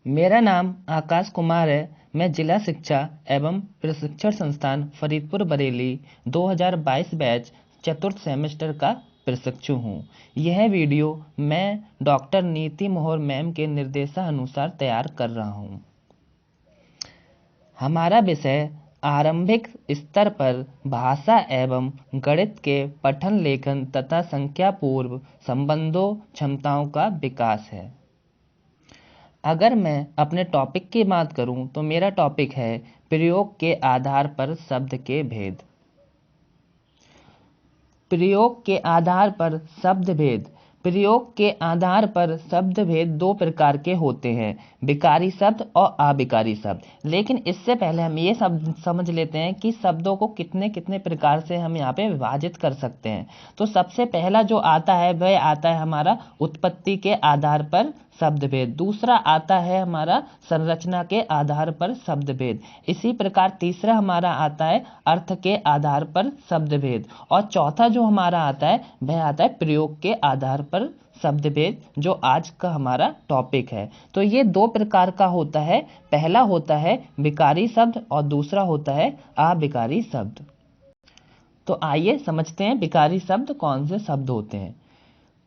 मेरा नाम आकाश कुमार है। मैं जिला शिक्षा एवं प्रशिक्षण संस्थान फरीदपुर बरेली 2022 बैच चतुर्थ सेमेस्टर का प्रशिक्षु हूँ। यह वीडियो मैं डॉक्टर नीति मोहर मैम के निर्देशानुसार तैयार कर रहा हूँ। हमारा विषय आरंभिक स्तर पर भाषा एवं गणित के पठन लेखन तथा संख्या पूर्व संबंधों क्षमताओं का विकास है। अगर मैं अपने टॉपिक की बात करूं तो मेरा टॉपिक है प्रयोग के आधार पर शब्द के भेद। प्रयोग के आधार पर शब्द भेद। प्रयोग के आधार पर शब्द भेद दो प्रकार के होते हैं, विकारी शब्द और अविकारी शब्द। लेकिन इससे पहले हम ये सब समझ लेते हैं कि शब्दों को कितने कितने प्रकार से हम यहाँ पे विभाजित कर सकते हैं। तो सबसे पहला जो आता है वह आता है हमारा उत्पत्ति के आधार पर शब्द भेद। दूसरा आता है हमारा संरचना के आधार पर शब्द भेद। इसी प्रकार तीसरा हमारा आता है अर्थ के आधार पर शब्द भेद। और चौथा जो हमारा आता है वह आता है प्रयोग के आधार पर शब्द भेद, जो आज का हमारा टॉपिक है। तो ये दो प्रकार का होता है। पहला होता है विकारी शब्द और दूसरा होता है अविकारी शब्द। तो आइए समझते हैं विकारी शब्द कौन से शब्द होते हैं।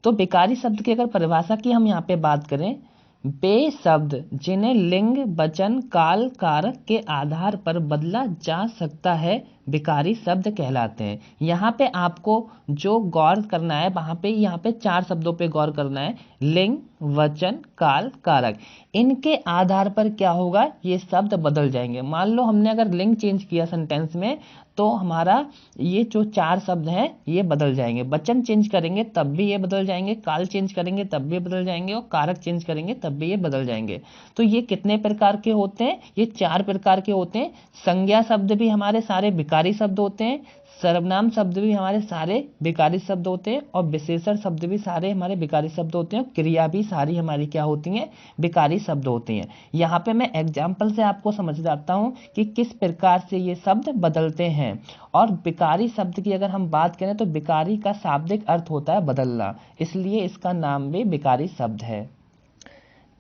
तो विकारी शब्द की अगर परिभाषा की हम यहाँ पे बात करें, वे शब्द जिन्हें लिंग वचन काल कारक के आधार पर बदला जा सकता है विकारी शब्द कहलाते हैं। यहाँ पे आपको जो गौर करना है वहाँ पे यहाँ पे चार शब्दों पे गौर करना है, लिंग वचन काल कारक। इनके आधार पर क्या होगा, ये शब्द बदल जाएंगे। मान लो हमने अगर लिंग चेंज किया सेंटेंस में तो हमारा ये जो चार शब्द हैं ये बदल जाएंगे। वचन चेंज करेंगे तब भी ये बदल जाएंगे, काल चेंज करेंगे तब भी बदल जाएंगे और कारक चेंज करेंगे तब भी ये बदल जाएंगे। तो ये कितने प्रकार के होते हैं, ये चार प्रकार के होते हैं। संज्ञा शब्द भी हमारे सारे विकारी शब्द होते हैं, सर्वनाम शब्द भी हमारे सारे विकारी शब्द होते हैं और विशेषण शब्द भी सारे हमारे विकारी शब्द होते हैं और क्रिया भी सारी हमारी क्या होती हैं, विकारी शब्द होती हैं। यहाँ पे मैं एग्जाम्पल से आपको समझाता हूँ कि किस प्रकार से ये शब्द बदलते हैं। और विकारी शब्द की अगर हम बात करें तो विकारी का शाब्दिक अर्थ होता है बदलना, इसलिए इसका नाम भी विकारी शब्द है।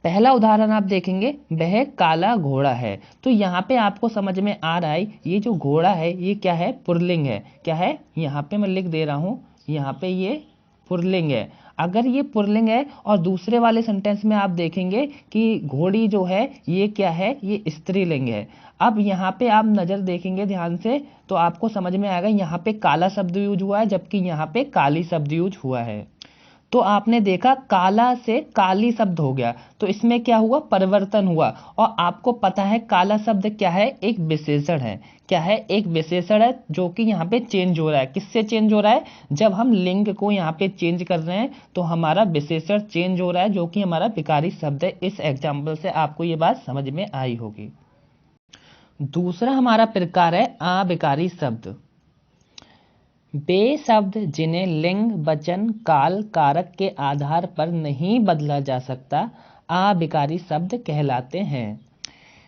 पहला उदाहरण आप देखेंगे वह काला घोड़ा है। तो यहाँ पे आपको समझ में आ रहा है ये जो घोड़ा है ये क्या है, पुल्लिंग है। क्या है, यहाँ पे मैं लिख दे रहा हूँ, यहाँ पे ये पुल्लिंग है। अगर ये पुल्लिंग है और दूसरे वाले सेंटेंस में आप देखेंगे कि घोड़ी जो है ये क्या है, ये स्त्रीलिंग है। अब यहाँ पे आप नजर देखेंगे ध्यान से तो आपको समझ में आएगा यहाँ पे काला शब्द यूज हुआ है जबकि यहाँ पे काली शब्द यूज हुआ है। तो आपने देखा काला से काली शब्द हो गया, तो इसमें क्या हुआ, परिवर्तन हुआ। और आपको पता है काला शब्द क्या है, एक विशेषण है। क्या है, एक विशेषण है जो कि यहाँ पे चेंज हो रहा है। किससे चेंज हो रहा है, जब हम लिंग को यहाँ पे चेंज कर रहे हैं तो हमारा विशेषण चेंज हो रहा है जो कि हमारा विकारी शब्द है। इस एग्जाम्पल से आपको ये बात समझ में आई होगी। दूसरा हमारा प्रकार है अविकारी शब्द। वे शब्द जिन्हें लिंग वचन काल कारक के आधार पर नहीं बदला जा सकता अविकारी शब्द कहलाते हैं।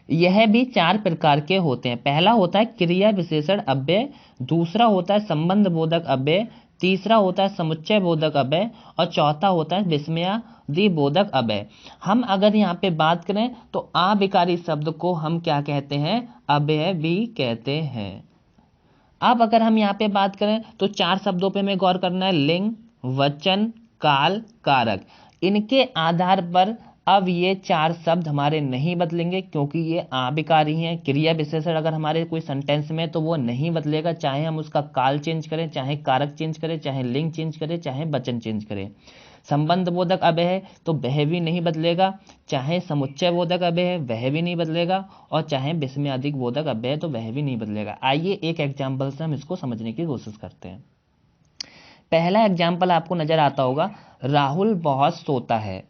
यह भी चार प्रकार के होते हैं। पहला होता है क्रिया विशेषण अव्यय, दूसरा होता है संबंध बोधक अव्यय, तीसरा होता है समुच्चय बोधक अव्यय और चौथा होता है विस्मयादि बोधक अव्यय। हम अगर यहाँ पे बात करें तो अविकारी शब्द को हम क्या कहते हैं, अव्यय भी कहते हैं। अब अगर हम यहाँ पे बात करें तो चार शब्दों पे हमें गौर करना है, लिंग वचन काल कारक। इनके आधार पर अब ये चार शब्द हमारे नहीं बदलेंगे क्योंकि ये अविकारी हैं। क्रिया विशेषण अगर हमारे कोई सेंटेंस में तो वो नहीं बदलेगा, चाहे हम उसका काल चेंज करें, चाहे कारक चेंज करें, चाहे लिंग चेंज करें, चाहे वचन चेंज करें। संबंध बोधक अव्यय है तो वह भी नहीं बदलेगा, चाहे समुच्चय बोधक अव्यय है वह भी नहीं बदलेगा और चाहे विस्मयादिक बोधक अव्यय है तो वह भी नहीं बदलेगा। आइए एक एग्जाम्पल से हम इसको समझने की कोशिश करते हैं। पहला एग्जाम्पल आपको नजर आता होगा, राहुल बहुत सोता है,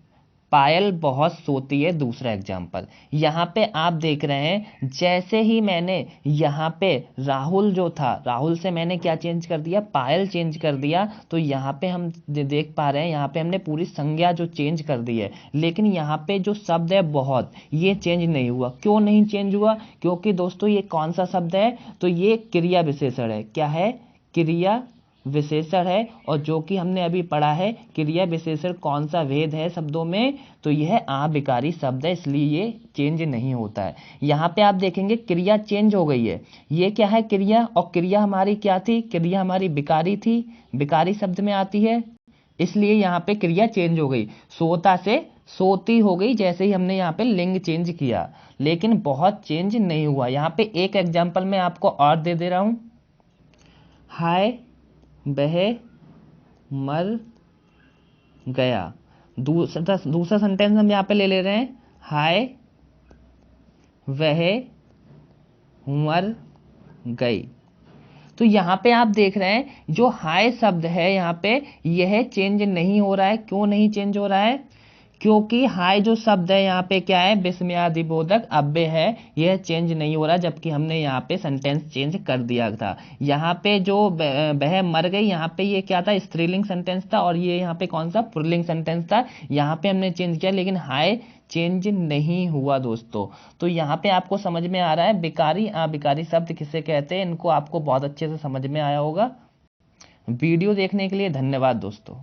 पायल बहुत सोती है। दूसरा एग्जाम्पल यहाँ पे आप देख रहे हैं, जैसे ही मैंने यहाँ पे राहुल जो था, राहुल से मैंने क्या चेंज कर दिया, पायल चेंज कर दिया। तो यहाँ पे हम देख पा रहे हैं यहाँ पे हमने पूरी संज्ञा जो चेंज कर दी है, लेकिन यहाँ पे जो शब्द है बहुत, ये चेंज नहीं हुआ। क्यों नहीं चेंज हुआ, क्योंकि दोस्तों ये कौन सा शब्द है, तो ये क्रिया विशेषण है। क्या है, क्रिया विशेषण है, और जो कि हमने अभी पढ़ा है क्रिया विशेषण कौन सा भेद है शब्दों में, तो यह अविकारी शब्द है, इसलिए ये चेंज नहीं होता है। यहाँ पे आप देखेंगे क्रिया चेंज हो गई है। ये क्या है क्रिया, और क्रिया हमारी क्या थी, क्रिया हमारी विकारी थी, विकारी शब्द में आती है, इसलिए यहाँ पे क्रिया चेंज हो गई, सोता से सोती हो गई, जैसे ही हमने यहाँ पे लिंग चेंज किया, लेकिन बहुत चेंज नहीं हुआ। यहाँ पे एक एग्जाम्पल मैं आपको और दे दे रहा हूं, हाय वह मर गया। दूसरा सेंटेंस हम यहाँ पे ले ले रहे हैं, हाय वह मर गई। तो यहाँ पे आप देख रहे हैं जो हाय शब्द है यहाँ पे यह चेंज नहीं हो रहा है। क्यों नहीं चेंज हो रहा है, क्योंकि हाय जो शब्द है यहाँ पे क्या है, विस्मयादिबोधक अव्यय है, यह चेंज नहीं हो रहा, जबकि हमने यहाँ पे सेंटेंस चेंज कर दिया था। यहाँ पे जो वह मर गई, यहाँ पे ये क्या था, स्त्रीलिंग सेंटेंस था, और ये यहाँ पे कौन सा, पुल्लिंग सेंटेंस था। यहाँ पे हमने चेंज किया, लेकिन हाय चेंज नहीं हुआ दोस्तों। तो यहाँ पे आपको समझ में आ रहा है विकारी अविकारी शब्द किसे कहते हैं, इनको आपको बहुत अच्छे से समझ में आया होगा। वीडियो देखने के लिए धन्यवाद दोस्तों।